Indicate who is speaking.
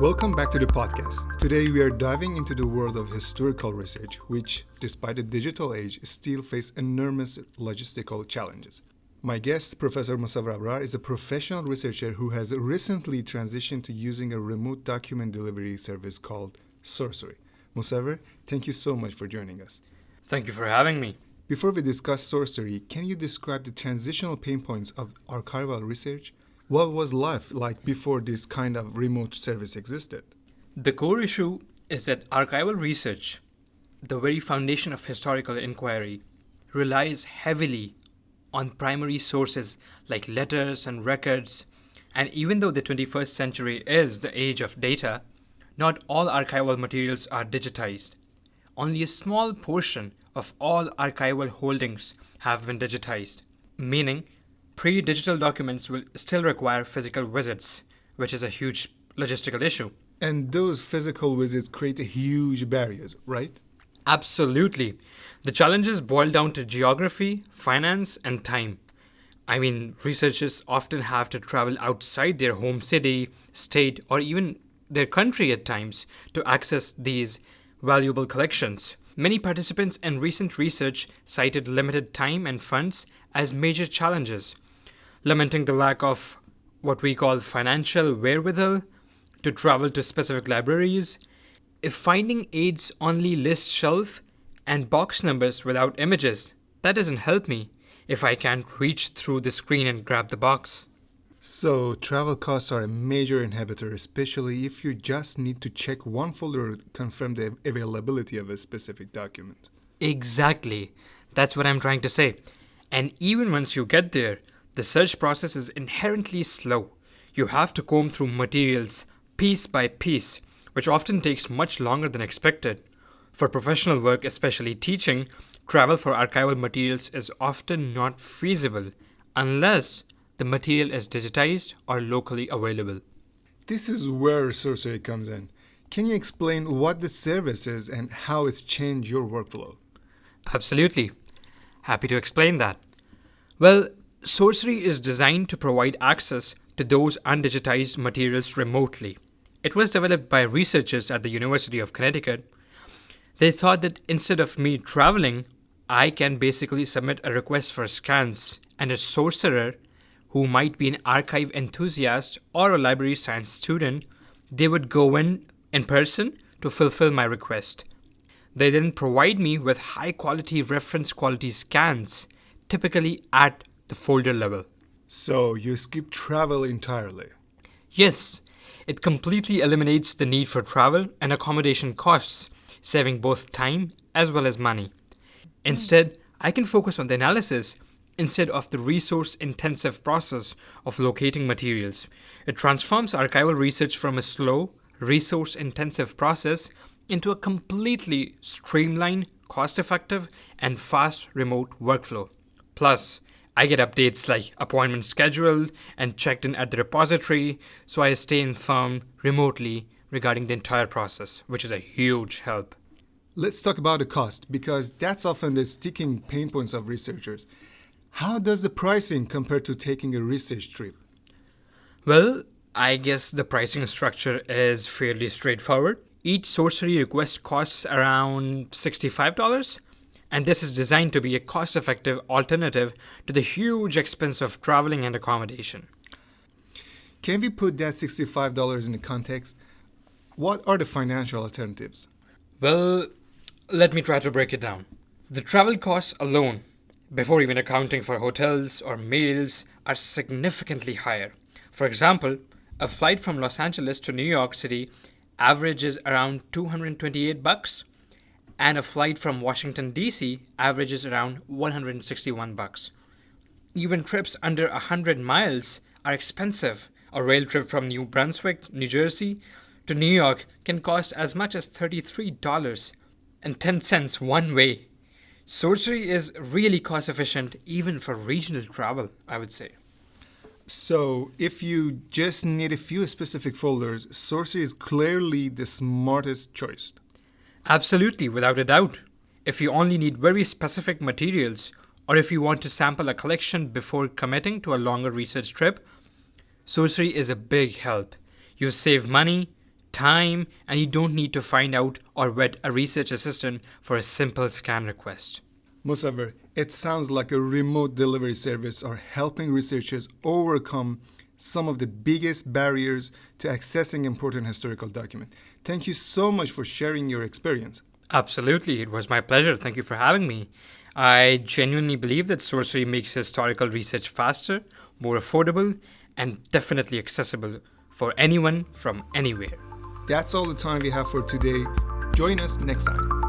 Speaker 1: Welcome back to the podcast. Today we are diving into the world of historical research, which, despite the digital age, still face enormous logistical challenges. My guest, Professor Musawwar Abrar, is a professional researcher who has recently transitioned to using a remote document delivery service called Sourcery. Musawwar, thank you so much for joining us.
Speaker 2: Thank you for having me.
Speaker 1: Before we discuss Sourcery, can you describe the transitional pain points of archival research? What was life like before this kind of remote service existed?
Speaker 2: The core issue is that archival research, the very foundation of historical inquiry, relies heavily on primary sources like letters and records. And even though the 21st century is the age of data, not all archival materials are digitized. Only a small portion of all archival holdings have been digitized, meaning pre-digital documents will still require physical visits, which is a huge logistical issue.
Speaker 1: And those physical visits create a huge barriers, right?
Speaker 2: Absolutely. The challenges boil down to geography, finance, and time. Researchers often have to travel outside their home city, state, or even their country at times to access these valuable collections. Many participants in recent research cited limited time and funds as major challenges, lamenting the lack of what we call financial wherewithal to travel to specific libraries. If finding aids only list shelf and box numbers without images, that doesn't help me if I can't reach through the screen and grab the box.
Speaker 1: So, travel costs are a major inhibitor, especially if you just need to check one folder to confirm the availability of a specific document.
Speaker 2: Exactly. That's what I'm trying to say. And even once you get there, the search process is inherently slow. You have to comb through materials piece by piece, which often takes much longer than expected. For professional work, especially teaching, travel for archival materials is often not feasible unless the material is digitized or locally available.
Speaker 1: This is where Sourcery comes in. Can you explain what the service is and how it's changed your workflow?
Speaker 2: Absolutely. Happy to explain that. Well, Sourcery is designed to provide access to those undigitized materials remotely. It was developed by researchers at the University of Connecticut. They thought that instead of me traveling, I can basically submit a request for scans, and a sorcerer, who might be an archive enthusiast or a library science student, they would go in person to fulfill my request. They then provide me with high quality reference quality scans, typically at the folder level.
Speaker 1: So, you skip travel entirely.
Speaker 2: Yes, it completely eliminates the need for travel and accommodation costs, saving both time as well as money. Instead, I can focus on the analysis instead of the resource-intensive process of locating materials. It transforms archival research from a slow, resource-intensive process into a completely streamlined, cost-effective, and fast remote workflow. Plus, I get updates like appointments scheduled and checked in at the repository, so I stay informed remotely regarding the entire process, which is a huge help.
Speaker 1: Let's talk about the cost, because that's often the sticking pain points of researchers. How does the pricing compare to taking a research trip?
Speaker 2: Well, I guess the pricing structure is fairly straightforward. Each Sourcery request costs around $65, and this is designed to be a cost-effective alternative to the huge expense of traveling and accommodation.
Speaker 1: Can we put that $65 in the context? What are the financial alternatives?
Speaker 2: Well, let me try to break it down. The travel costs alone, before even accounting for hotels or meals, are significantly higher. For example, a flight from Los Angeles to New York City averages around $228, and a flight from Washington, D.C. averages around $161. Even trips under 100 miles are expensive. A rail trip from New Brunswick, New Jersey to New York can cost as much as $33.10 one way. Sourcery is really cost efficient even for regional travel, I would say.
Speaker 1: So, if you just need a few specific folders, Sourcery is clearly the smartest choice.
Speaker 2: Absolutely, without a doubt. If you only need very specific materials, or if you want to sample a collection before committing to a longer research trip, Sourcery is a big help. You save money, time, and you don't need to find out or vet a research assistant for a simple scan request.
Speaker 1: Musawwir, it sounds like a remote delivery service are helping researchers overcome some of the biggest barriers to accessing important historical documents. Thank you so much for sharing your experience.
Speaker 2: Absolutely, it was my pleasure. Thank you for having me. I genuinely believe that Sourcery makes historical research faster, more affordable, and definitely accessible for anyone from anywhere.
Speaker 1: That's all the time we have for today. Join us next time.